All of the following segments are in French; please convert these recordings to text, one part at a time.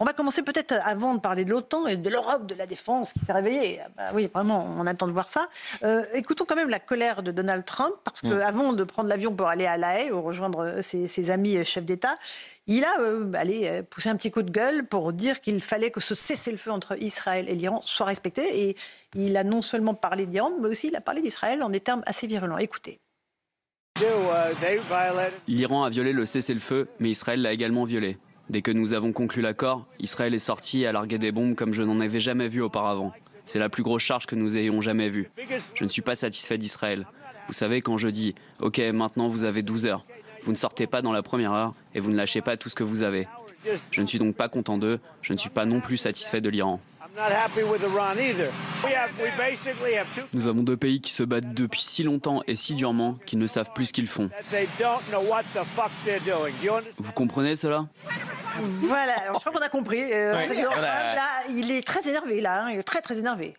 On va commencer peut-être avant de parler de l'OTAN et de l'Europe de la défense qui s'est réveillée. Bah oui, vraiment, on attend de voir ça. Écoutons quand même la colère de Donald Trump, parce qu'avant de prendre l'avion pour aller à La Haye ou rejoindre ses amis chefs d'État, il a poussé un petit coup de gueule pour dire qu'il fallait que ce cessez-le-feu entre Israël et l'Iran soit respecté. Et il a non seulement parlé d'Iran, mais aussi il a parlé d'Israël en des termes assez virulents. Écoutez. L'Iran a violé le cessez-le-feu, mais Israël l'a également violé. Dès que nous avons conclu l'accord, Israël est sorti et a largué des bombes comme je n'en avais jamais vu auparavant. C'est la plus grosse charge que nous ayons jamais vue. Je ne suis pas satisfait d'Israël. Vous savez, quand je dis « Ok, maintenant vous avez 12 heures », vous ne sortez pas dans la première heure et vous ne lâchez pas tout ce que vous avez. Je ne suis donc pas content d'eux, je ne suis pas non plus satisfait de l'Iran. Nous avons deux pays qui se battent depuis si longtemps et si durement qu'ils ne savent plus ce qu'ils font. Vous comprenez cela ? Voilà, je crois qu'on a compris. Là, il est très énervé, il est très très énervé.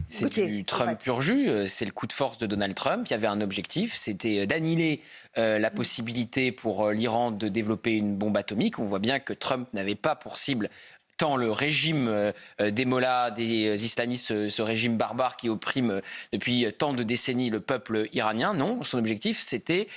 C'est du Trump pur jus, c'est le coup de force de Donald Trump. Il y avait un objectif, c'était d'annihiler la possibilité pour l'Iran de développer une bombe atomique. On voit bien que Trump n'avait pas pour cible tant le régime des mollahs, des islamistes, ce régime barbare qui opprime depuis tant de décennies le peuple iranien. Non, son objectif, c'était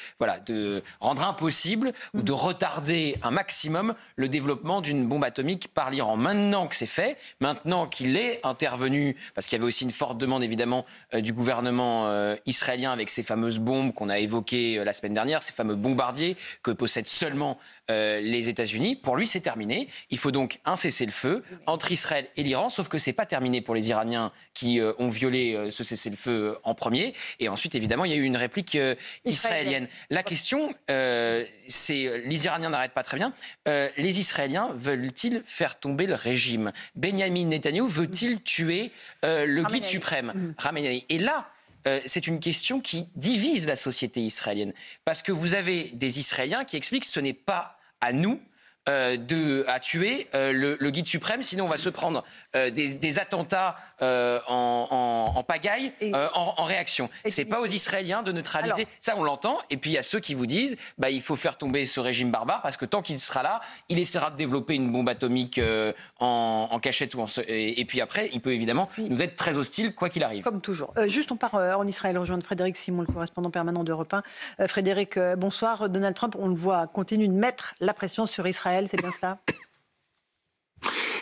de rendre impossible ou de retarder un maximum le développement d'une bombe atomique par l'Iran. Maintenant que c'est fait, maintenant qu'il est intervenu, parce qu'il y avait aussi une forte demande évidemment du gouvernement israélien avec ces fameuses bombes qu'on a évoquées la semaine dernière, ces fameux bombardiers que possèdent seulement les États-Unis. Pour lui, c'est terminé. Il faut donc un cessez-le-feu entre Israël et l'Iran, sauf que c'est pas terminé pour les Iraniens qui ont violé ce cessez-le-feu en premier. Et ensuite, évidemment, il y a eu une réplique israélienne. La question, c'est les Iraniens n'arrêtent pas très bien. Les Israéliens veulent-ils faire tomber le régime ? Benyamin Netanyahou veut-il tuer le guide suprême, Khamenei ? Et là, c'est une question qui divise la société israélienne. Parce que vous avez des Israéliens qui expliquent que ce n'est pas à nous à tuer le guide suprême, sinon on va se prendre des attentats en pagaille en réaction. C'est pas aux Israéliens de neutraliser. Alors, ça, on l'entend. Et puis il y a ceux qui vous disent il faut faire tomber ce régime barbare parce que tant qu'il sera là, il essaiera de développer une bombe atomique en cachette et puis après, il peut évidemment nous être très hostile quoi qu'il arrive. Comme toujours. Juste, on part en Israël rejoindre Frédéric Simon, le correspondant permanent d'Europe 1. Frédéric, bonsoir. Donald Trump, on le voit, continue de mettre la pression sur Israël. C'est bien cela ?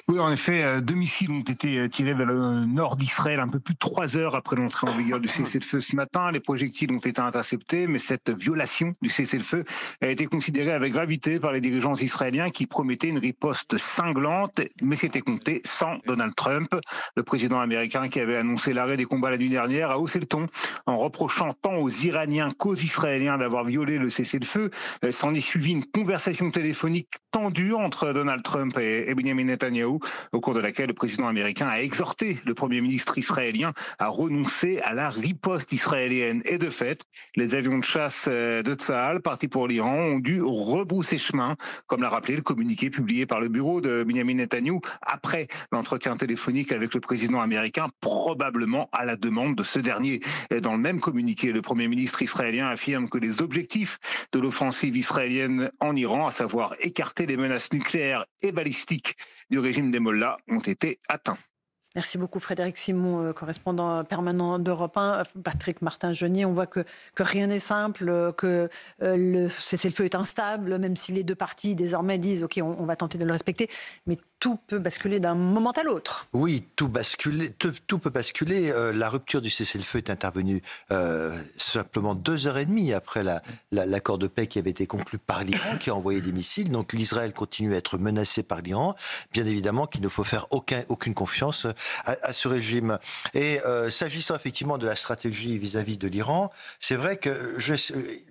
Oui, en effet, 2 missiles ont été tirés vers le nord d'Israël un peu plus de 3 heures après l'entrée en vigueur du cessez-le-feu ce matin. Les projectiles ont été interceptés, mais cette violation du cessez-le-feu a été considérée avec gravité par les dirigeants israéliens qui promettaient une riposte cinglante, mais c'était compté sans Donald Trump. Le président américain qui avait annoncé l'arrêt des combats la nuit dernière a haussé le ton en reprochant tant aux Iraniens qu'aux Israéliens d'avoir violé le cessez-le-feu. S'en est suivi une conversation téléphonique tendue entre Donald Trump et Benjamin Netanyahou, au cours de laquelle le président américain a exhorté le Premier ministre israélien à renoncer à la riposte israélienne. Et de fait, les avions de chasse de Tsahal, partis pour l'Iran, ont dû rebrousser chemin, comme l'a rappelé le communiqué publié par le bureau de Benjamin Netanyahou après l'entretien téléphonique avec le président américain, probablement à la demande de ce dernier. Et dans le même communiqué, le Premier ministre israélien affirme que les objectifs de l'offensive israélienne en Iran, à savoir écarter les menaces nucléaires et balistiques du régime des Mollahs, ont été atteints. Merci beaucoup Frédéric Simon, correspondant permanent d'Europe 1. Patrick Martin-Genier, on voit que rien n'est simple, que le cessez-le-feu est instable, même si les deux parties désormais disent « ok, on va tenter de le respecter », mais tout peut basculer d'un moment à l'autre. Oui, tout peut basculer. La rupture du cessez-le-feu est intervenue simplement 2h30 après l'accord de paix qui avait été conclu par l'Iran, qui a envoyé des missiles. Donc l'Israël continue à être menacé par l'Iran. Bien évidemment qu'il ne faut faire aucune confiance à ce régime. Et s'agissant effectivement de la stratégie vis-à-vis de l'Iran, c'est vrai que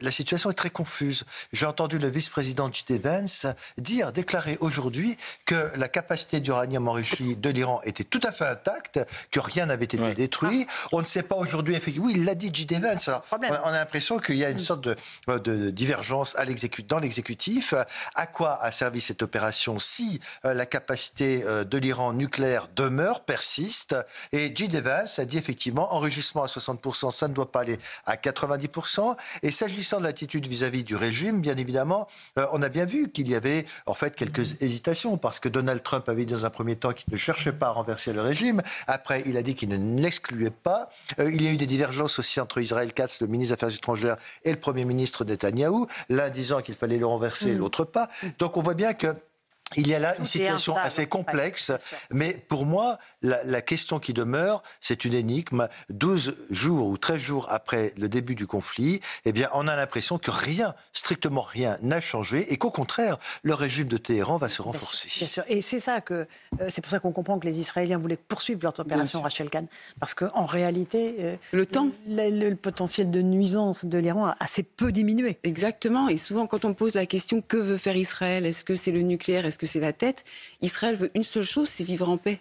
la situation est très confuse. J'ai entendu le vice-président J.D. Vance déclarer aujourd'hui que la capacité d'uranium enrichi de l'Iran était tout à fait intacte, que rien n'avait été détruit. On ne sait pas aujourd'hui, effectivement, oui, il l'a dit J.D. Vance. Alors, on a l'impression qu'il y a une sorte de divergence dans l'exécutif. À quoi a servi cette opération si la capacité de l'Iran nucléaire demeure, persiste? Et J.D. Vance a dit effectivement, enrichissement à 60%, ça ne doit pas aller à 90%. Et s'agissant de l'attitude vis-à-vis du régime, bien évidemment, on a bien vu qu'il y avait en fait quelques hésitations, parce que Donald Trump avait dit dans un premier temps qu'il ne cherchait pas à renverser le régime. Après, il a dit qu'il ne l'excluait pas. Il y a eu des divergences aussi entre Israël Katz, le ministre des Affaires étrangères, et le Premier ministre Netanyahou, l'un disant qu'il fallait le renverser, l'autre pas. Donc on voit bien que il y a là une situation assez complexe, mais pour moi, la question qui demeure, c'est une énigme. 12 jours ou 13 jours après le début du conflit, eh bien, on a l'impression que rien, strictement rien, n'a changé et qu'au contraire, le régime de Téhéran va se renforcer. Bien sûr. Et c'est c'est pour ça qu'on comprend que les Israéliens voulaient poursuivre leur opération Rachel Khan, parce qu'en réalité, le potentiel de nuisance de l'Iran a assez peu diminué. Exactement. Et souvent, quand on pose la question que veut faire Israël, est-ce que c'est le nucléaire, est-ce que c'est la tête, Israël veut une seule chose, c'est vivre en paix.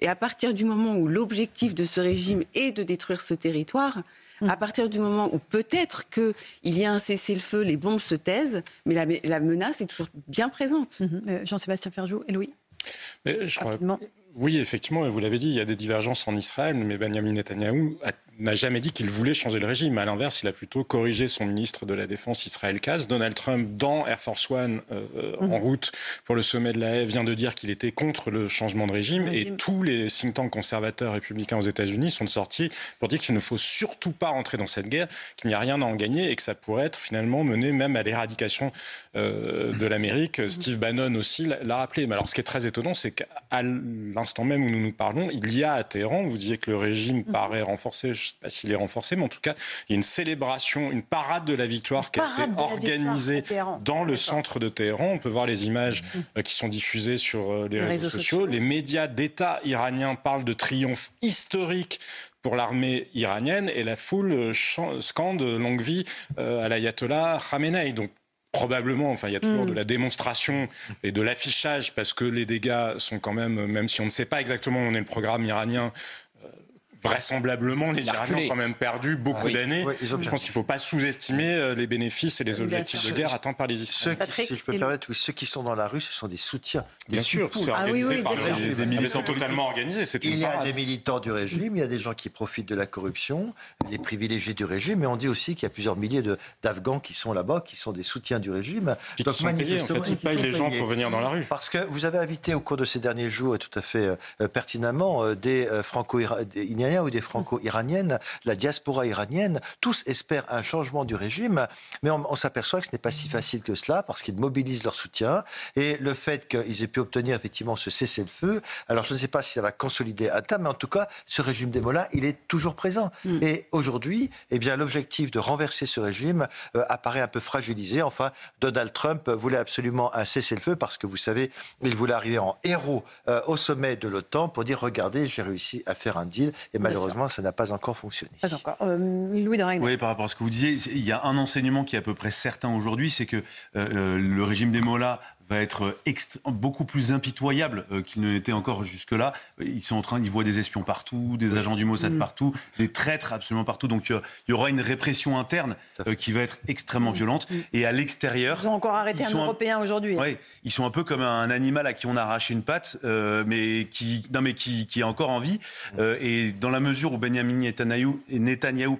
Et à partir du moment où l'objectif de ce régime est de détruire ce territoire, à partir du moment où peut-être qu'il y a un cessez-le-feu, les bombes se taisent, mais la menace est toujours bien présente. Jean-Sébastien Ferjou et Louis. Mais je crois... Oui, effectivement, et vous l'avez dit, il y a des divergences en Israël, mais Benjamin Netanyahou n'a jamais dit qu'il voulait changer le régime. À l'inverse, il a plutôt corrigé son ministre de la Défense, Israël Katz. Donald Trump, dans Air Force One, en route pour le sommet de la Haye, vient de dire qu'il était contre le changement de régime. Et tous les think tanks conservateurs républicains aux États-Unis sont sortis pour dire qu'il ne faut surtout pas rentrer dans cette guerre, qu'il n'y a rien à en gagner et que ça pourrait être finalement mené même à l'éradication de l'Amérique. Steve Bannon aussi l'a rappelé. Mais alors, ce qui est très étonnant, c'est qu'à l'instant même où nous nous parlons, il y a à Téhéran, vous disiez que le régime paraît renforcé, je ne sais pas s'il est renforcé, mais en tout cas, il y a une célébration, une parade de la victoire qui a été organisée dans le centre de Téhéran. On peut voir les images qui sont diffusées sur les réseaux sociaux. Les médias d'État iraniens parlent de triomphe historique pour l'armée iranienne et la foule scande longue vie à l'ayatollah Khamenei. Donc, probablement, enfin, il y a toujours de la démonstration et de l'affichage parce que les dégâts sont quand même si on ne sait pas exactement où on est le programme iranien, vraisemblablement, les Iraniens ont quand même perdu beaucoup d'années. Oui, je pense qu'il ne faut pas sous-estimer les bénéfices et les objectifs de guerre atteints par les Israéliens. Si je peux me permettre, ceux qui sont dans la rue, ce sont des soutiens. Bien sûr, c'est organisé par des militants. Ils sont totalement organisés. Il y a des militants du régime, il y a des gens qui profitent de la corruption, les privilégiés du régime, mais on dit aussi qu'il y a plusieurs milliers d'Afghans qui sont là-bas, qui sont des soutiens du régime. Puis qui sont payés, en fait, ils payent les gens pour venir dans la rue. Parce que vous avez invité au cours de ces derniers jours, et tout à fait pertinemment, des franco-iraniens ou des franco-iraniennes, la diaspora iranienne, tous espèrent un changement du régime, mais on s'aperçoit que ce n'est pas si facile que cela, parce qu'ils mobilisent leur soutien, et le fait qu'ils aient pu obtenir effectivement ce cessez-le-feu, alors je ne sais pas si ça va consolider un tas, mais en tout cas, ce régime des mollahs, il est toujours présent. Et aujourd'hui, eh bien, l'objectif de renverser ce régime apparaît un peu fragilisé. Enfin, Donald Trump voulait absolument un cessez-le-feu, parce que vous savez, il voulait arriver en héros au sommet de l'OTAN pour dire, regardez, j'ai réussi à faire un deal, et malheureusement, ça n'a pas encore fonctionné. Pas encore. Louis de Ragne. Oui, par rapport à ce que vous disiez, il y a un enseignement qui est à peu près certain aujourd'hui, c'est que le régime des mollahs va être beaucoup plus impitoyable qu'il ne l'était encore jusque-là. Ils voient des espions partout, des agents du Mossad partout, des traîtres absolument partout. Donc il y aura une répression interne qui va être extrêmement violente. Et à l'extérieur... Ils ont encore arrêté un Européen aujourd'hui. Oui, ils sont un peu comme un animal à qui on a arraché une patte, mais qui est encore en vie. Et dans la mesure où Benjamin Netanyahou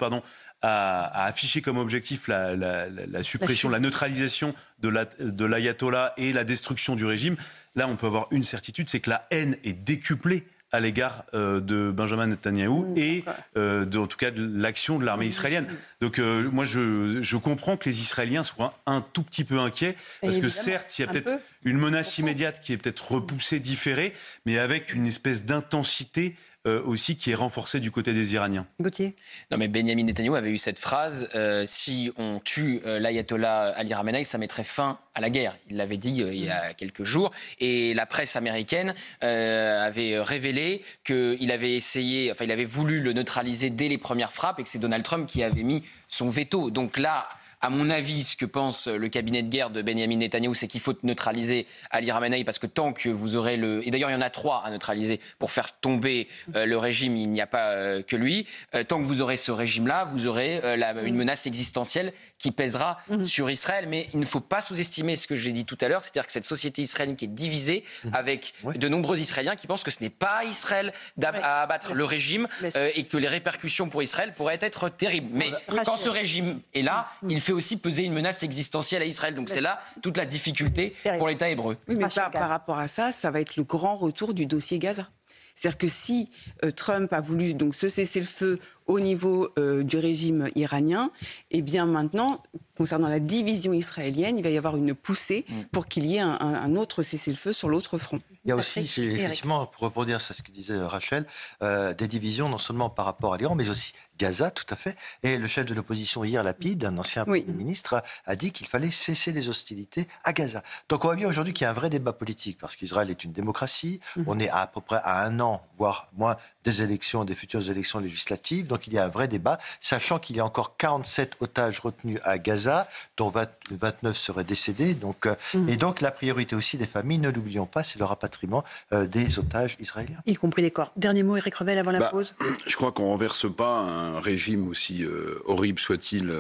a affiché comme objectif la suppression, la neutralisation de l'ayatollah et la destruction du régime, là on peut avoir une certitude, c'est que la haine est décuplée à l'égard de Benjamin Netanyahou et en tout cas de l'action de l'armée israélienne. Donc moi je comprends que les Israéliens soient un tout petit peu inquiets, parce que certes il y a peut-être une menace immédiate qui est peut-être repoussée, différée, mais avec une espèce d'intensité aussi qui est renforcée du côté des Iraniens. Gauthier. Non mais Benjamin Netanyahou avait eu cette phrase si on tue l'ayatollah Ali Khamenei, ça mettrait fin à la guerre. Il l'avait dit il y a quelques jours. Et la presse américaine avait révélé qu'il avait il avait voulu le neutraliser dès les premières frappes et que c'est Donald Trump qui avait mis son veto. Donc là, à mon avis, ce que pense le cabinet de guerre de Benjamin Netanyahou, c'est qu'il faut neutraliser Ali Khamenei, parce que tant que vous aurez et d'ailleurs il y en a 3 à neutraliser pour faire tomber le régime, il n'y a pas que lui. Tant que vous aurez ce régime-là, vous aurez une menace existentielle qui pèsera sur Israël. Mais il ne faut pas sous-estimer ce que j'ai dit tout à l'heure, c'est-à-dire que cette société israélienne qui est divisée avec de nombreux Israéliens qui pensent que ce n'est pas à Israël à abattre le régime et que les répercussions pour Israël pourraient être terribles. Mais quand ce régime est là, il fait aussi peser une menace existentielle à Israël. Donc c'est là toute la difficulté pour l'État hébreu. Oui, mais par rapport à ça, ça va être le grand retour du dossier Gaza. C'est-à-dire que si Trump a voulu donc se cesser le feu au niveau du régime iranien, eh bien maintenant, concernant la division israélienne, il va y avoir une poussée pour qu'il y ait un autre cessez-le-feu sur l'autre front. Il y a aussi, effectivement, pour rebondir sur ce que disait Rachel, des divisions non seulement par rapport à l'Iran, mais aussi Gaza, tout à fait. Et le chef de l'opposition hier, Lapid, un ancien Premier ministre, a dit qu'il fallait cesser les hostilités à Gaza. Donc on voit bien aujourd'hui qu'il y a un vrai débat politique, parce qu'Israël est une démocratie. On est à peu près à un an, voire moins, des élections, des futures élections législatives. Donc il y a un vrai débat, sachant qu'il y a encore 47 otages retenus à Gaza, dont 29 seraient décédés. Donc, et donc la priorité aussi des familles, ne l'oublions pas, c'est le rapatriement des otages israéliens. Y compris des corps. Dernier mot, Éric Revel, avant la pause. Je crois qu'on ne renverse pas un régime aussi horrible soit-il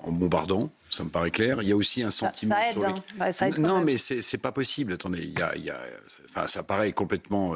en bombardant. Ça me paraît clair. Il y a aussi un sentiment... Ça aide, ça aide non, mais c'est pas possible. Attendez, enfin, ça paraît complètement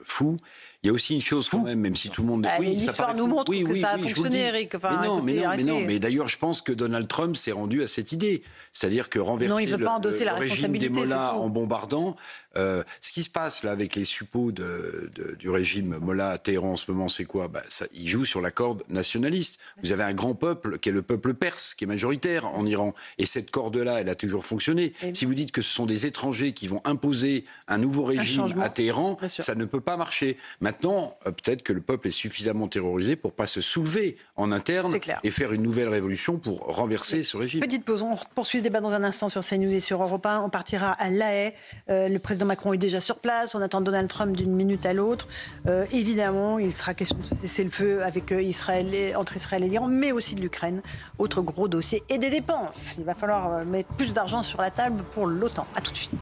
fou. Il y a aussi une chose quand même si tout le monde... l'histoire nous montre que ça a fonctionné, Eric. Enfin, mais d'ailleurs, je pense que Donald Trump s'est rendu à cette idée. C'est-à-dire que renverser le régime des Mollahs en bombardant... ce qui se passe là avec les suppôts du régime Mollah à Téhéran en ce moment, c'est quoi ? Il joue sur la corde nationaliste. Vous avez un grand peuple qui est le peuple perse, qui est majoritaire en Iran. Et cette corde-là, elle a toujours fonctionné. Si vous dites que ce sont des étrangers qui vont imposer un nouveau régime à Téhéran, ça ne peut pas marcher. Maintenant, peut-être que le peuple est suffisamment terrorisé pour ne pas se soulever en interne et faire une nouvelle révolution pour renverser ce régime. Petite pause, on poursuit ce débat dans un instant sur CNews et sur Europe 1. On partira à La Haye. Le président Macron est déjà sur place. On attend Donald Trump d'une minute à l'autre. Évidemment, il sera question de cesser le feu avec entre Israël et l'Iran, mais aussi de l'Ukraine. Autre gros dossier et des dépenses. Il va falloir mettre plus d'argent sur la table pour l'OTAN. À tout de suite.